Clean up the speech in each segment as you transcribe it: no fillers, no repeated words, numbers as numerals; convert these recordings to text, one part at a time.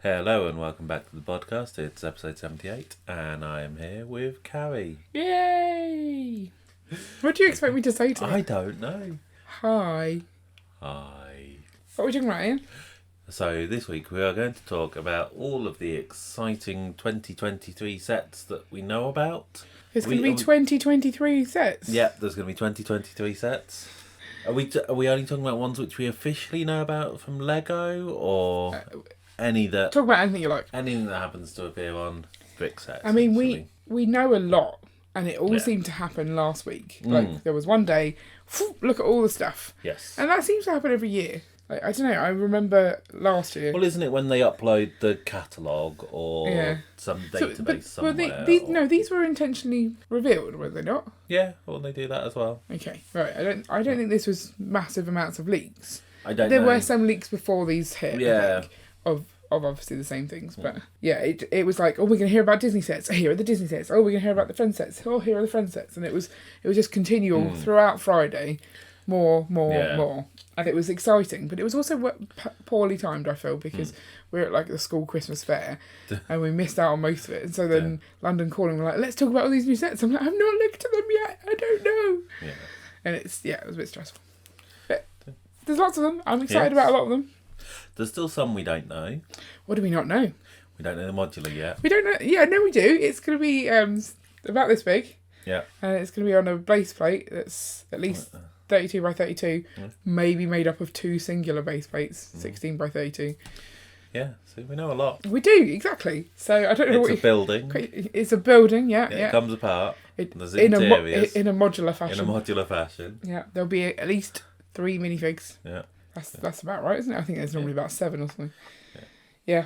Hello and welcome back to the Bodcast. It's episode 78 and I am here with Carrie. Yay! What do you expect me to say to I it? don't know. Hi. Hi. What are we talking about, Ian? So this week we are going to talk about all of the exciting 2023 sets that we know about. There's going to be 2023 sets. Yeah, there's going to be 2023 sets. Are we only talking about ones which we officially know about from Lego or any that... Talk about anything you like. Anything that happens to appear on brick sets. I mean, we know a lot, and it all seemed to happen last week. Like, there was one day, look at all the stuff. Yes. And that seems to happen every year. Like, I don't know, I remember last year. Well, isn't it when they upload the catalogue or some database somewhere? These were intentionally revealed, were they not? Yeah, well, they do that as well. Okay, right. I don't think this was massive amounts of leaks. I don't know. There were some leaks before these hit, Yeah. I think, of obviously the same things. But yeah, it was like, oh, we're going to hear about Disney sets. Here are the Disney sets. Oh, we're going to hear about the Friends sets. Oh, here are the Friends sets. And it was just continual throughout Friday. More. And it was exciting, but it was also poorly timed, I feel, because we were at like the school Christmas fair and we missed out on most of it. And so then London Calling were like, let's talk about all these new sets. I'm like, I've not looked at them yet. I don't know. Yeah. And it was a bit stressful. But there's lots of them. I'm excited about a lot of them. There's still some we don't know. What do we not know? We don't know the modular yet. We don't know. Yeah, no, we do. It's going to be about this big. Yeah. And it's going to be on a base plate that's at least 32 by 32, maybe made up of two singular base plates, 16 by 32. Yeah, so we know a lot. We do, exactly. So I don't know it's a building. It's a building, yeah. It comes apart. There's in interiors. In a modular fashion. In a modular fashion. Yeah, there'll be at least 3 minifigs. Yeah. That's about right, isn't it? I think there's normally about 7 or something. Yeah.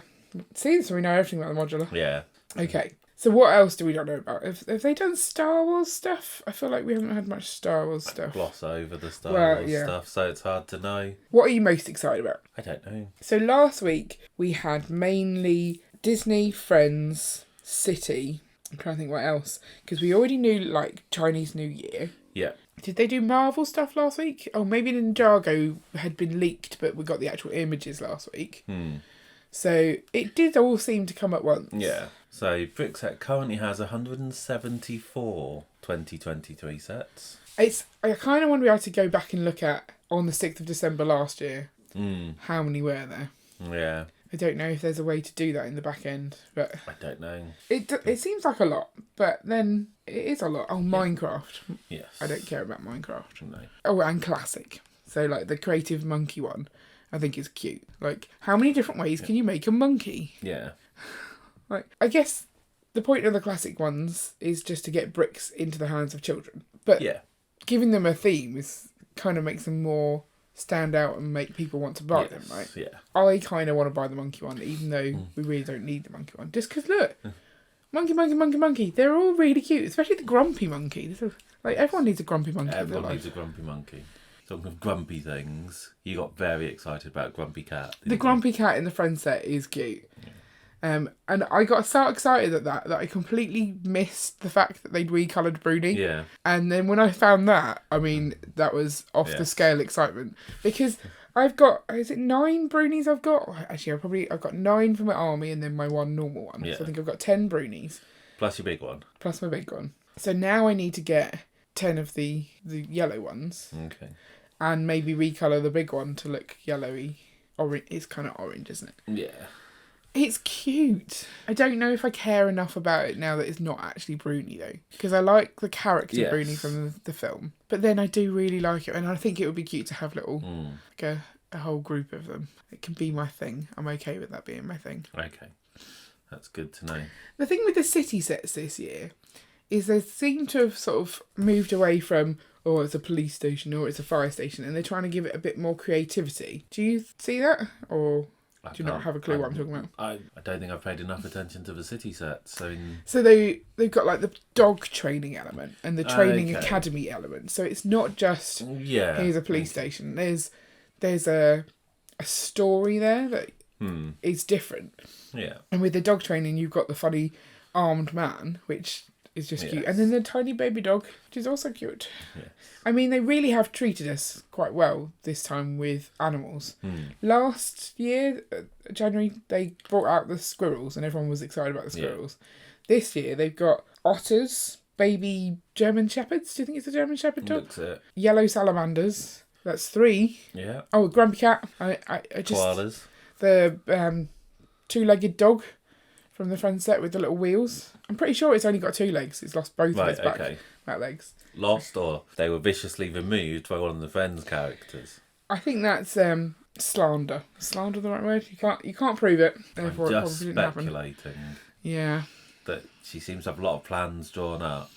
See, so we know everything about the modular. Yeah. Okay. So what else do we not know about? Have they done Star Wars stuff? I feel like we haven't had much Star Wars stuff. Gloss over the Star Wars stuff, so it's hard to know. What are you most excited about? I don't know. So last week we had mainly Disney, Friends, City. I'm trying to think what else. Because we already knew like Chinese New Year. Yeah. Did they do Marvel stuff last week? Oh, maybe Ninjago had been leaked, but we got the actual images last week. So it did all seem to come at once. Yeah. So Brickset currently has 174 2023 sets. I kind of want to be able to go back and look at, on the 6th of December last year, how many were there. Yeah. I don't know if there's a way to do that in the back end, but... I don't know. It seems like a lot, but then it is a lot. Oh, Minecraft. Yes. I don't care about Minecraft. No. Oh, and Classic. So, like, the Creative Monkey one, I think is cute. Like, how many different ways can you make a monkey? Yeah. Like, I guess the point of the classic ones is just to get bricks into the hands of children. But giving them a theme kind of makes them more stand out and make people want to buy them, right? Yeah. I kind of want to buy the monkey one, even though we really don't need the monkey one. Just because, look, monkey, they're all really cute, especially the grumpy monkey. Like, everyone needs a grumpy monkey. Everyone needs a grumpy monkey. Talking of grumpy things, you got very excited about Grumpy Cat. The grumpy cat in the Friends set is cute. Yeah. And I got so excited at that I completely missed the fact that they'd recoloured Bruni. Yeah. And then when I found that, I mean, that was off the scale excitement. Because I've got, is it 9 Brunis I've got? Actually, I've got 9 for my army and then my one normal one. Yeah. So I think I've got 10 Brunis. Plus your big one. Plus my big one. So now I need to get 10 of the yellow ones. Okay. And maybe recolour the big one to look yellowy. Orange. It's kind of orange, isn't it? Yeah. It's cute. I don't know if I care enough about it now that it's not actually Bruni, though. Because I like the character Bruni from the film. But then I do really like it. And I think it would be cute to have little, like a whole group of them. It can be my thing. I'm okay with that being my thing. Okay. That's good to know. The thing with the city sets this year is they seem to have sort of moved away from, oh, it's a police station or it's a fire station. And they're trying to give it a bit more creativity. Do you see that? Or... do you not have a clue what I'm talking about? I don't think I've paid enough attention to the city sets. So they've got like the dog training element and the training academy element. So it's not just here's a police station. There's a story there that is different. Yeah. And with the dog training, you've got the funny armed man, which is just cute. And then the tiny baby dog, which is also cute. Yes. I mean, they really have treated us quite well this time with animals. Last year, January, they brought out the squirrels and everyone was excited about the squirrels. This year, they've got otters, baby German shepherds. Do you think it's a German shepherd dog? Looks it. Yellow salamanders. That's 3. Yeah. Oh, a grumpy cat. I just... Koalas. The two-legged dog from the Friends set with the little wheels. I'm pretty sure it's only got 2 legs. It's lost both of its back legs. Lost, or they were viciously removed by one of the Friends characters. I think that's slander. Is slander the right word? You can't prove it. Therefore, I'm it just probably didn't happen. speculating. Yeah. That she seems to have a lot of plans drawn up.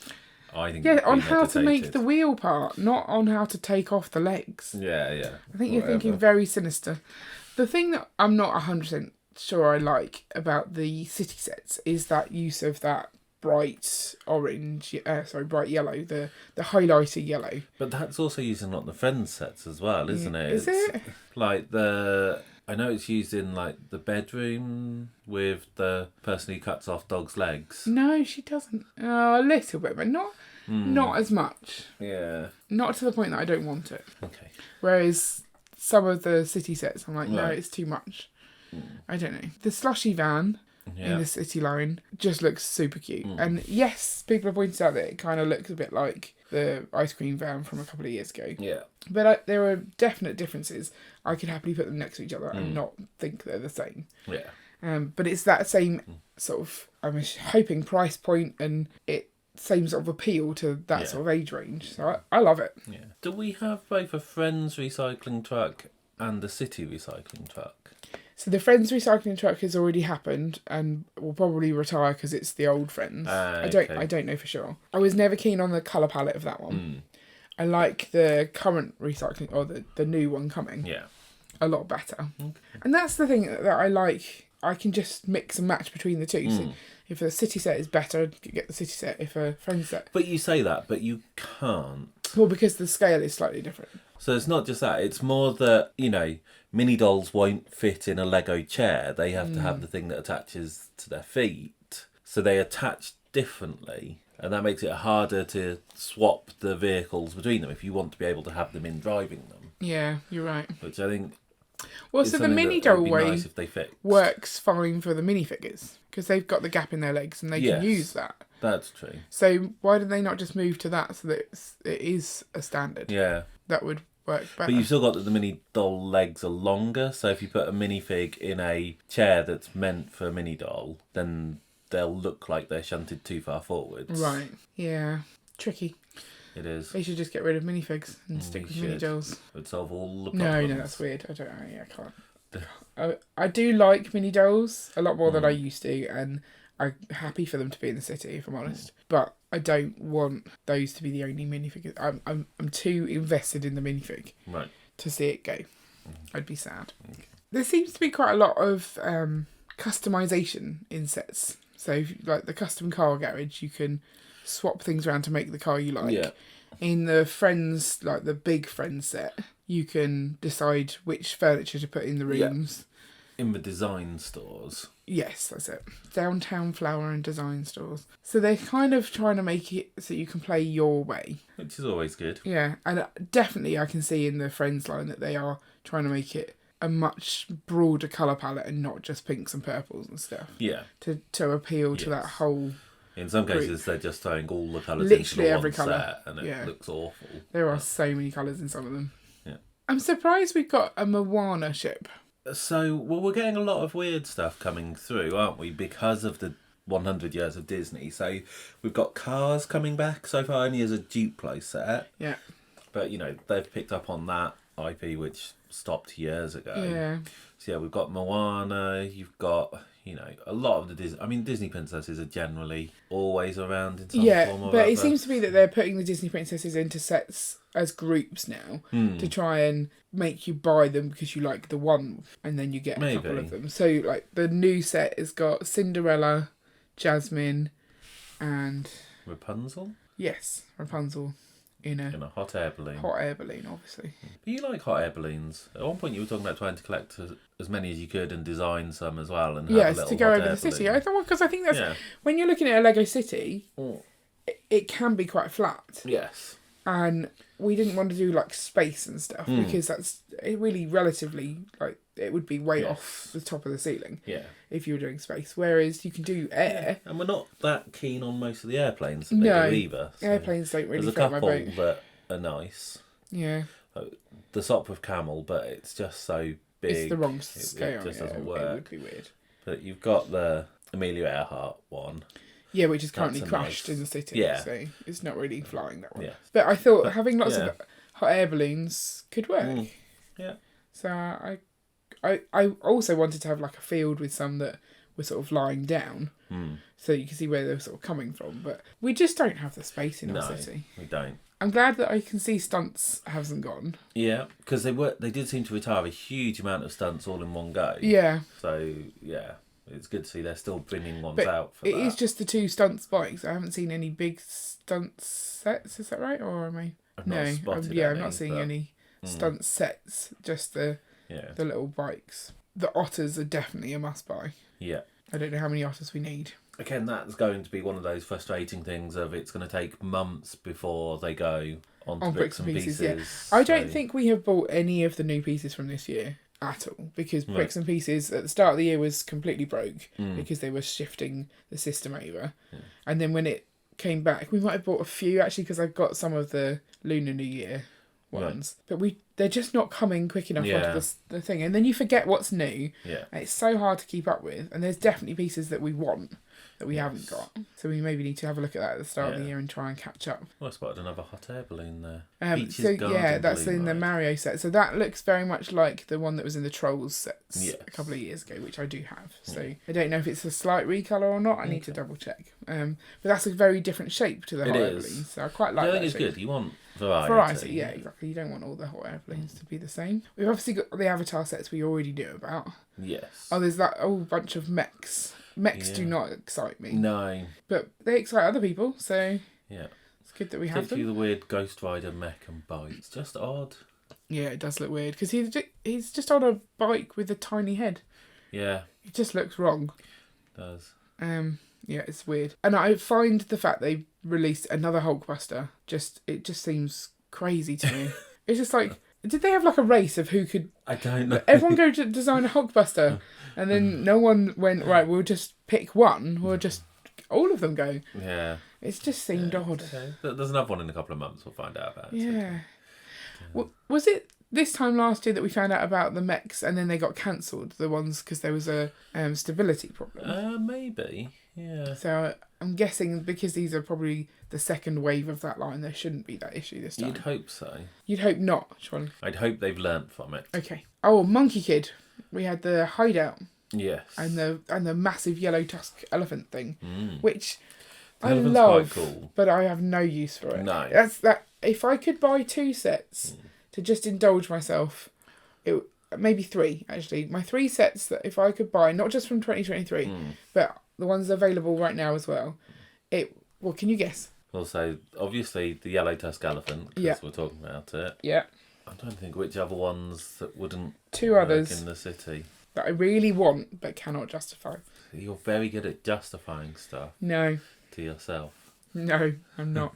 I think. Yeah, on how to make the wheel part, not on how to take off the legs. Yeah. I think you're thinking very sinister. The thing that I'm not 100% sure I like about the city sets is that use of that bright bright yellow, the highlighter yellow. But that's also used in a lot of the Friends sets as well, isn't it? Is it? Like I know it's used in like the bedroom with the person who cuts off dog's legs. No, she doesn't. Oh, a little bit, but not as much. Yeah. Not to the point that I don't want it. Okay. Whereas some of the city sets, I'm like, no, it's too much. I don't know. The slushy van in the city line just looks super cute. And yes, people have pointed out that it kind of looks a bit like the ice cream van from a couple of years ago. Yeah. But there are definite differences. I could happily put them next to each other and not think they're the same. Yeah. But it's that same sort of, I'm hoping, price point and same sort of appeal to that sort of age range. So I love it. Yeah. Do we have both a Friends recycling truck and a city recycling truck? So the Friends recycling truck has already happened and will probably retire because it's the old Friends. I don't know for sure. I was never keen on the colour palette of that one. I like the current recycling, or the new one coming. Yeah. A lot better. Okay. And that's the thing that I like. I can just mix and match between the two. So if a city set is better, get the city set. If a Friends set... But you say that, but you can't. Well, because the scale is slightly different. So it's not just that. It's more that, mini dolls won't fit in a Lego chair. They have to have the thing that attaches to their feet. So they attach differently. And that makes it harder to swap the vehicles between them if you want to be able to have them in driving them. Yeah, you're right. Which I think... Well, so the mini doll way nice if they fit. Works fine for the minifigures because they've got the gap in their legs and they can use that. That's true. So why did they not just move to that so that it is a standard? Yeah. That would work better. But you've still got that the mini doll legs are longer, so if you put a minifig in a chair that's meant for a mini doll, then they'll look like they're shunted too far forwards. Right. Yeah. Tricky. It is. They should just get rid of minifigs and stick with mini dolls. It would solve all the problems. No, that's weird. I can't. I do like mini dolls a lot more than I used to, and I'm happy for them to be in the city, if I'm honest. But I don't want those to be the only minifigures. I'm too invested in the minifig to see it go. I'd be sad. Okay. There seems to be quite a lot of customization in sets. So, like the custom car garage, you can swap things around to make the car you like. Yeah. In the Friends, like the big Friends set, you can decide which furniture to put in the rooms. Yeah. In the design stores. Yes, that's it. Downtown flower and design stores. So they're kind of trying to make it so you can play your way. Which is always good. Yeah, and definitely I can see in the Friends line that they are trying to make it a much broader colour palette and not just pinks and purples and stuff. Yeah. To appeal to that whole... In some cases, they're just throwing all the colours literally into every one colour set, and it looks awful. There are so many colours in some of them. Yeah. I'm surprised we've got a Moana ship. So, we're getting a lot of weird stuff coming through, aren't we? Because of the 100 years of Disney. So, we've got Cars coming back, so far only as a Duplo set. Yeah. But, they've picked up on that IP, which stopped years ago. Yeah. So, we've got Moana, you've got... a lot of the Disney princesses are generally always around in some form or other. Yeah, but it seems to be that they're putting the Disney princesses into sets as groups now to try and make you buy them because you like the one and then you get a couple of them. So, like, the new set has got Cinderella, Jasmine, and... Rapunzel? Yes, Rapunzel. In a hot air balloon. Hot air balloon, obviously. But you like hot air balloons. At one point you were talking about trying to collect as many as you could and design some as well. And have a little to go over the city. I thought, because I think that's... When you're looking at a Lego city, it can be quite flat. Yes. And we didn't want to do like space and stuff because that's really relatively like it would be way off the top of the ceiling. Yeah. If you were doing space, whereas you can do air. And we're not that keen on most of the airplanes that they do either. So Airplanes don't really there's a fit my couple boat. that are nice. Yeah. The Sopwith Camel, but it's just so big. It's the wrong scale. It just doesn't It work. would be weird. But you've got the Amelia Earhart one. Yeah, which is currently That's a crashed nice- in the city. Yeah. So it's not really flying that one. Yeah. But I thought having lots yeah. of hot air balloons could work. Yeah. So I also wanted to have like a field with some that were sort of lying down. So you can see where they're sort of coming from. But we just don't have the space in our city. We don't. I'm glad that I can see stunts hasn't gone. Yeah, because they did seem to retire a huge amount of stunts all in one go. Yeah. So yeah, it's good to see they're still bringing ones But out for it that. is just the 2 stunts bikes. I haven't seen any big stunt sets. Is that right? Or am I? I've not spotted I'm any, not seeing but- any stunt sets. Just the little bikes. The otters are definitely a must buy. Yeah. I don't know how many otters we need. Again, that's going to be one of those frustrating things of it's going to take months before they go onto On bricks and pieces. Yeah. I don't think we have bought any of the new pieces from this year at all because bricks and pieces at the start of the year was completely broke because they were shifting the system over. And then when it came back, we might have bought a few actually because I got some of the Lunar New Year ones, but they're just not coming quick enough onto the thing, and then you forget what's new. Yeah. And it's so hard to keep up with, and there's definitely pieces that we want that we haven't got, so we maybe need to have a look at that at the start of the year and try and catch up. Well, I spotted another hot air balloon there. That's in the Mario set, so that looks very much like the one that was in the Trolls sets a couple of years ago, which I do have. So I don't know if it's a slight recolour or not. I need to double check. But that's a very different shape to the hot air balloon, so I quite like that. I think it's shape. good. You want variety. Yeah, exactly. You don't want all the hot air balloons to be the same. We've obviously got the Avatar sets we already knew about. Yes. Oh, there's that whole bunch of mechs. Mechs do not excite me. No. But they excite other people, so Yeah. it's good that we have Particularly them. the weird Ghost Rider mech and bike. It's just odd. Yeah, it does look weird because he's just on a bike with a tiny head. Yeah. It just looks wrong. It does. Yeah, it's weird. And I find the fact they released another Hulkbuster it just seems crazy to me. It's just like, did they have like a race of who could? I don't know. Everyone go to design a Hulkbuster, and then no one went right. We'll just pick one. We'll just all of them go. Yeah. It just seemed odd. Okay. There's another one in a couple of months. We'll find out about. Yeah. Was it this time last year that we found out about the mechs and then they got cancelled? The ones because there was a stability problem. Maybe. Yeah. So I'm guessing because these are probably the second wave of that line, there shouldn't be that issue this time. You'd hope so. You'd hope not, Sean. I'd hope they've learnt from it. Okay. Oh, Monkey Kid. We had the hideout Yes. and the massive yellow tusk elephant thing, which The I elephant's love, quite cool. but I have no use for it. No. That's that. If I could buy 2 sets to just indulge myself, maybe 3 actually. My 3 sets that if I could buy, not just from 2023, but the ones available right now as well. Well, can you guess? Well, so obviously the yellow tusk elephant, because we're talking about it. Yeah. I'm trying to think which other ones that wouldn't 2 work others in the city. that I really want but cannot justify. You're very good at justifying stuff No, to yourself. no, I'm not.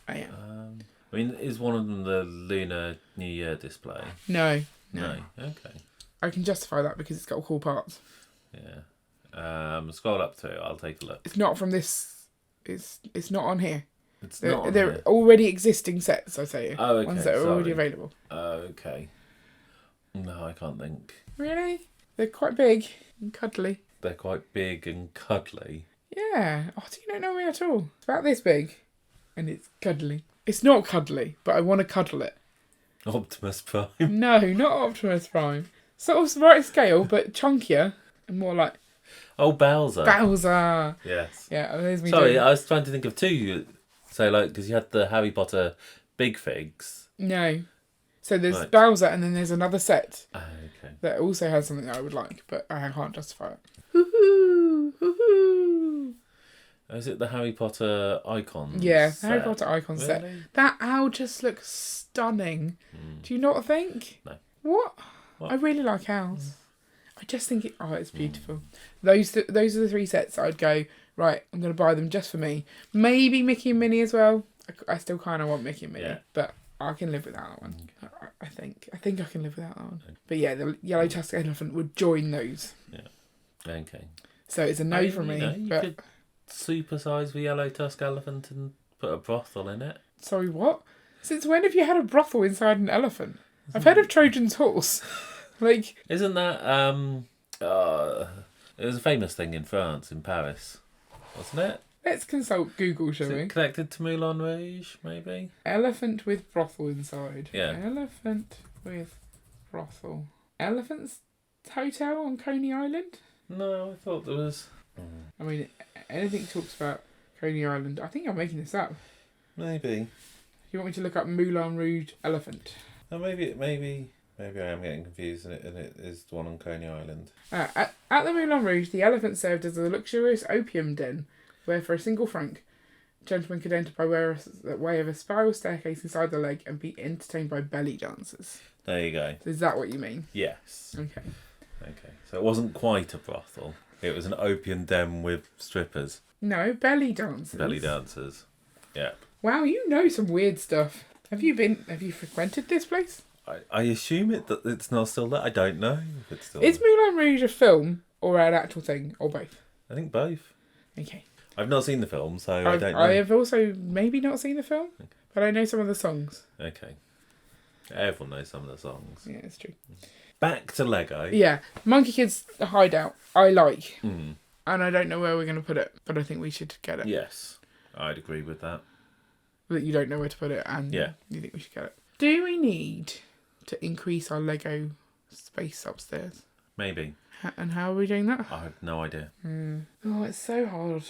I am. I mean, is one of them the Lunar New Year display? No. Okay. I can justify that because it's got cool parts. Yeah. Scroll up to it. I'll take a look. It's not from this. It's not on here. It's not on They're here. already existing sets, I say. Oh, okay. Ones that are already sorry. available. Okay. No, I can't think. Really? They're quite big and cuddly. They're quite big and cuddly. Yeah. Oh, do you don't know me at all? It's about this big. And it's cuddly. It's not cuddly, but I want to cuddle it. Optimus Prime. No, not Optimus Prime. Sort of right scale, but chunkier and more like Oh, Bowser. Bowser. Yes. Yeah, there's me. Sorry, doing- I was trying to think of 2. So, like, because you had the Harry Potter big figs. No. So there's Right. Bowser and then there's another set Okay. that also has something that I would like, but I can't justify it. Hoo-hoo! Hoo-hoo! Is it the Harry Potter icons? Yeah, set? Harry Potter icon set. Really? That owl just looks stunning. Do you not think? No. What? I really like owls. I just think it's beautiful. Those are the 3 sets I'd go, right, I'm going to buy them just for me. Maybe Mickey and Minnie as well. I still kind of want Mickey and Minnie, but I can live without that one. I think I can live without that one. But yeah, the yellow tusk elephant would join those. Yeah. Okay. So it's a no for me. You could supersize the yellow tusk elephant and put a brothel in it. Sorry, what? Since when have you had a brothel inside an elephant? I've heard of Trojan's horse. Like, isn't that it was a famous thing in France, in Paris, wasn't it? Let's consult Google, shall we? Connected to Moulin Rouge, maybe? Elephant with brothel inside. Yeah. Elephant with brothel. Elephant's Hotel on Coney Island? No, I thought there was... I mean, anything talks about Coney Island. I think I'm making this up. Maybe. You want me to look up Moulin Rouge elephant? Oh, maybe I am getting confused and it is the one on Coney Island. At the Moulin Rouge, the elephant served as a luxurious opium den, where for a single franc, a gentleman could enter by way of a spiral staircase inside the leg and be entertained by belly dancers. There you go. Is that what you mean? Yes. Okay. So it wasn't quite a brothel. It was an opium den with strippers. No, belly dancers. Belly dancers. Yeah. Wow, you know some weird stuff. Have you frequented this place? I assume that it's not still there. I don't know if it's still Is there. Moulin Rouge a film or an actual thing, or both? I think both. Okay. I've not seen the film, so I don't know. I have also maybe not seen the film, but I know some of the songs. Okay. Everyone knows some of the songs. Yeah, it's true. Back to Lego. Yeah, Monkey Kid's Hideout, I like. Mm. And I don't know where we're going to put it, but I think we should get it. Yes, I'd agree with that. That you don't know where to put it, and you think we should get it. Do we need to increase our Lego space upstairs? Maybe. And how are we doing that? I have no idea. Oh, it's so hard.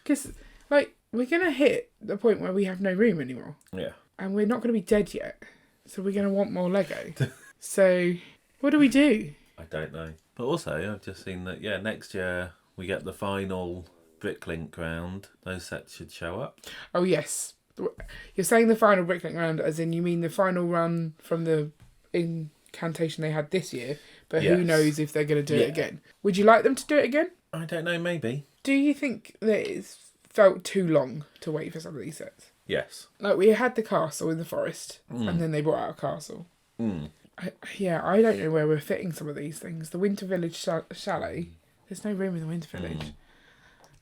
Because, like, we're going to hit the point where we have no room anymore. Yeah. And we're not going to be dead yet. So we're going to want more Lego. So, what do we do? I don't know. But also, I've just seen that, next year we get the final Bricklink round. Those sets should show up. Oh, yes. You're saying the final Bricklink round, as in you mean the final run from the incantation they had this year, but who knows if they're going to do it again. Would you like them to do it again? I don't know, maybe. Do you think that it's felt too long to wait for some of these sets? Yes. Like, we had the castle in the forest, and then they brought out a castle. I don't know where we're fitting some of these things. The Winter Village chalet, there's no room in the Winter Village.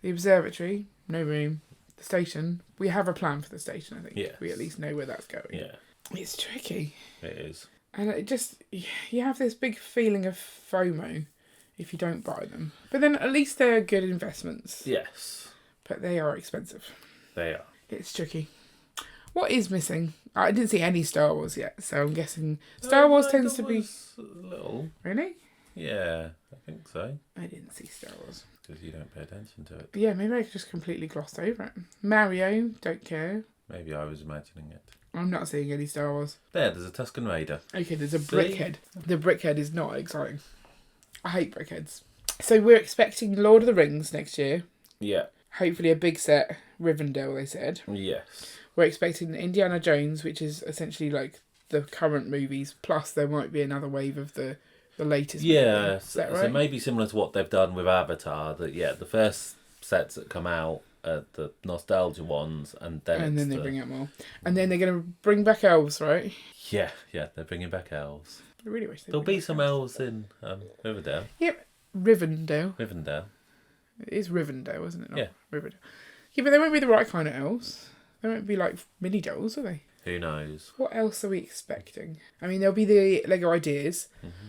The observatory, no room. The station, we have a plan for the station, I think. Yes. We at least know where that's going. Yeah. It's tricky. It is. And it just, you have this big feeling of FOMO if you don't buy them. But then at least they're good investments. Yes. But they are expensive. They are. It's tricky. What is missing? I didn't see any Star Wars yet, so I'm guessing Star Wars tends to be... A little. Really? Yeah, I think so. I didn't see Star Wars. Because you don't pay attention to it. But yeah, maybe I just completely glossed over it. Mario, don't care. Maybe I was imagining it. I'm not seeing any Star Wars. There's a Tusken Raider. Okay, there's a Brickhead. The Brickhead is not exciting. I hate Brickheads. So we're expecting Lord of the Rings next year. Yeah. Hopefully a big set. Rivendell, they said. Yes. We're expecting Indiana Jones, which is essentially like the current movies, plus there might be another wave of the latest movie. Is that right? So maybe similar to what they've done with Avatar, that the first sets that come out are the nostalgia ones, and then they bring out more. And then they're going to bring back elves, right? Yeah, they're bringing back elves. I really wish there'll be some elves in Riverdale. Yep, Rivendell. It is Rivendell, isn't it? Not Riverdale. Yeah, but they won't be the right kind of elves. They won't be like mini dolls, will they? Who knows? What else are we expecting? I mean, there'll be the Lego Ideas.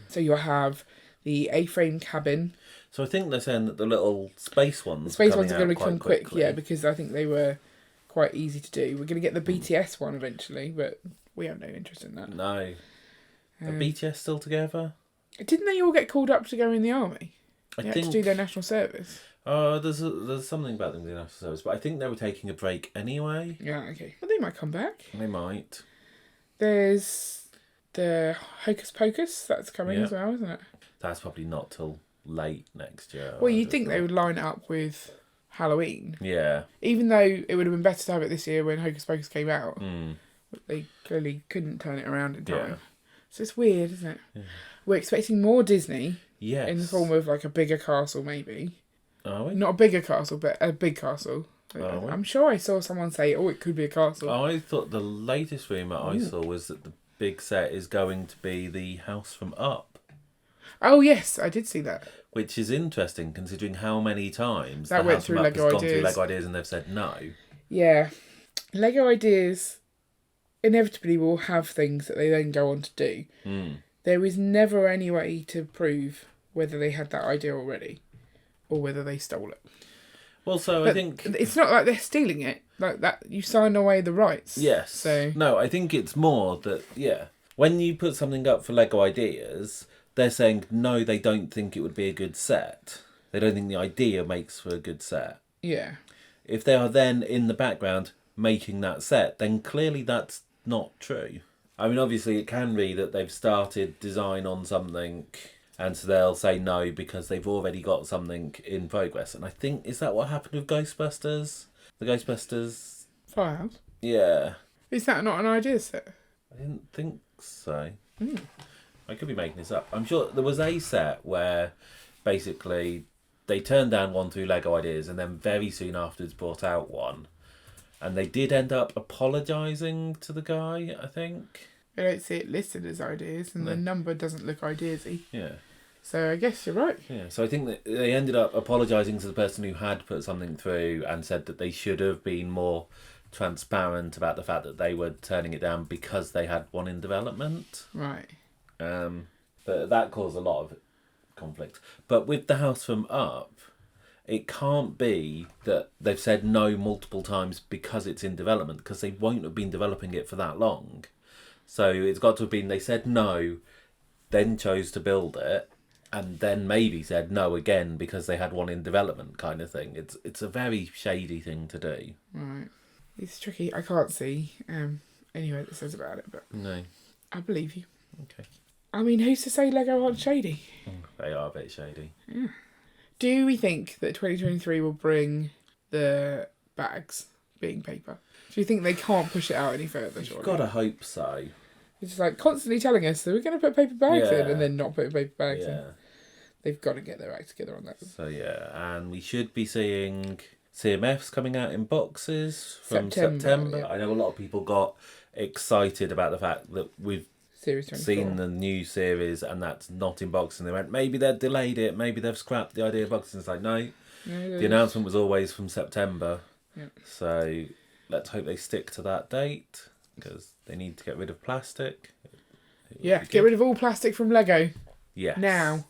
So you'll have the A-frame cabin. So I think they're saying that the little space ones... The space ones are going to come quick, quickly. because I think they were quite easy to do. We're going to get the BTS one eventually, but we have no interest in that. No. Are BTS still together? Didn't they all get called up to go in the army? They had think to do their national service. There's something about them in the national service, but I think they were taking a break anyway. Yeah, okay. Well, they might come back. They might. There's the Hocus Pocus that's coming as well, isn't it? That's probably not till late next year. Well, you'd think they would line it up with Halloween. Yeah. Even though it would have been better to have it this year when Hocus Pocus came out. They clearly couldn't turn it around in time. Yeah. So it's weird, isn't it? Yeah. We're expecting more Disney. Yes. In the form of like a bigger castle, maybe. Are we? Not a bigger castle, but a big castle. Are we? I'm sure I saw someone say, "Oh, it could be a castle." I thought the latest rumour I saw was that the big set is going to be the house from Up. Oh yes, I did see that. Which is interesting considering how many times That the went house through from Up has Lego gone through Ideas. Lego Ideas and they've said no. Yeah, Lego Ideas inevitably will have things that they then go on to do. There is never any way to prove whether they had that idea already or whether they stole it. Well, so But I think... it's not like they're stealing it. Like that, you sign away the rights. Yes. So No, I think it's more that, when you put something up for Lego Ideas, they're saying, no, they don't think it would be a good set. They don't think the idea makes for a good set. yeah, If they are then in the background making that set, then clearly that's not true. I mean, obviously it can be that they've started design on something and so they'll say no because they've already got something in progress. And I think, is that what happened with Ghostbusters? The Ghostbusters... Firehouse. Yeah. Is that not an idea set? I didn't think so. I could be making this up. I'm sure there was a set where basically they turned down one through Lego Ideas and then very soon afterwards brought out one. And they did end up apologising to the guy, I think. I don't see it listed as ideas, and the number doesn't look ideasy. Yeah. So I guess you're right. Yeah, so I think that they ended up apologising to the person who had put something through and said that they should have been more transparent about the fact that they were turning it down because they had one in development. Right. But that caused a lot of conflict. But with the house from Up, it can't be that they've said no multiple times because it's in development, because they won't have been developing it for that long. So it's got to have been they said no, then chose to build it, and then maybe said no again because they had one in development kind of thing. It's a very shady thing to do. Right. It's tricky. I can't see anywhere that says about it, but No. I believe you. Okay. I mean, who's to say Lego aren't shady? They are a bit shady. Yeah. Do we think that 2023 will bring the bags being paper? Do you think they can't push it out any further? You've got to hope so. It's just like constantly telling us that we're going to put paper bags in Yeah. and then not putting paper bags in. Yeah. They've got to get their act together on that. So and we should be seeing CMFs coming out in boxes from September. Yeah. I know a lot of people got excited about the fact that we've Series 24. seen the new series and that's not in boxes. And they went, maybe they've delayed it, maybe they've scrapped the idea of boxes. And it's like, no, the announcement was always from September. Yeah. So let's hope they stick to that date because they need to get rid of plastic. Yeah, get rid of all plastic from Lego. Yes. Now.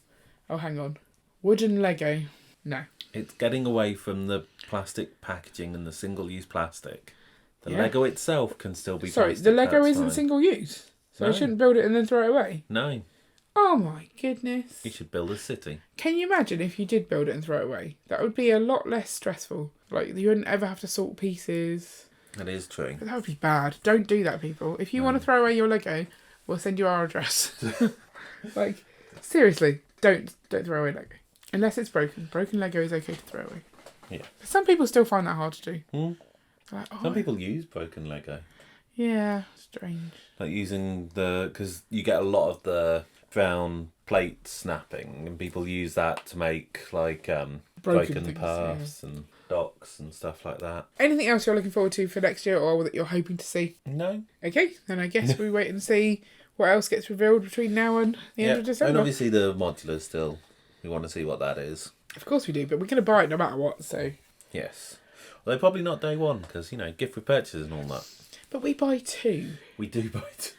Oh, hang on. Wooden Lego. No. It's getting away from the plastic packaging and the single-use plastic. The Yeah. Lego itself can still be Sorry, plastic. the Lego that's isn't fine. single use. So I No. shouldn't build it and then throw it away. No, Oh my goodness. you should build a city. Can you imagine if you did build it and throw it away? That would be a lot less stressful. Like, you wouldn't ever have to sort pieces. That is true. But that would be bad. Don't do that, people. If you want to throw away your Lego, we'll send you our address. Like, seriously, don't throw away Lego. Unless it's broken. Broken Lego is okay to throw away. Yeah. But some people still find that hard to do. Like, oh, Some people use broken Lego. Yeah, strange. Like using because you get a lot of the brown plate snapping and people use that to make like broken things, paths and docks and stuff like that. Anything else you're looking forward to for next year or that you're hoping to see? No. Okay, then I guess we wait and see what else gets revealed between now and the end of December. And obviously the modulars still. We want to see what that is. Of course we do, but we're going to buy it no matter what, so... Yes. Although probably not day one, because, gift with purchases and all that. But we buy two. We do buy it.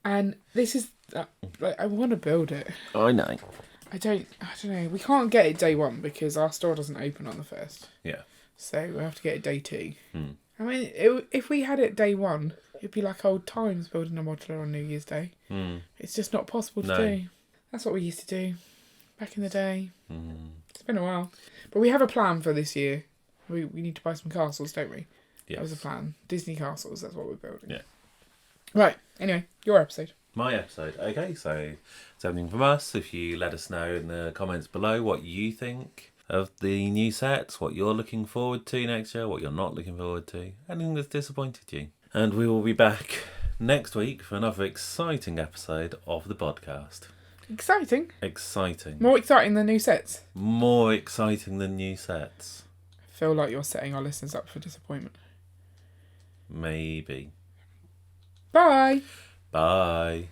And this is... I want to build it. I know. I don't know. We can't get it day one because our store doesn't open on the 1st. Yeah. So we'll have to get it day two. I mean, if we had it day one, it'd be like old times building a modular on New Year's Day. It's just not possible to do. That's what we used to do back in the day. It's been a while. But we have a plan for this year. We need to buy some castles, don't we? Yes. That was a plan. Disney castles, that's what we're building. Yeah. Right, anyway, your episode. My episode. Okay, so it's everything from us. If you let us know in the comments below what you think of the new sets, what you're looking forward to next year, what you're not looking forward to, anything that's disappointed you. And we will be back next week for another exciting episode of the Bodcast. Exciting. Exciting. More exciting than new sets. More exciting than new sets. I feel like you're setting our listeners up for disappointment. Maybe. Bye. Bye.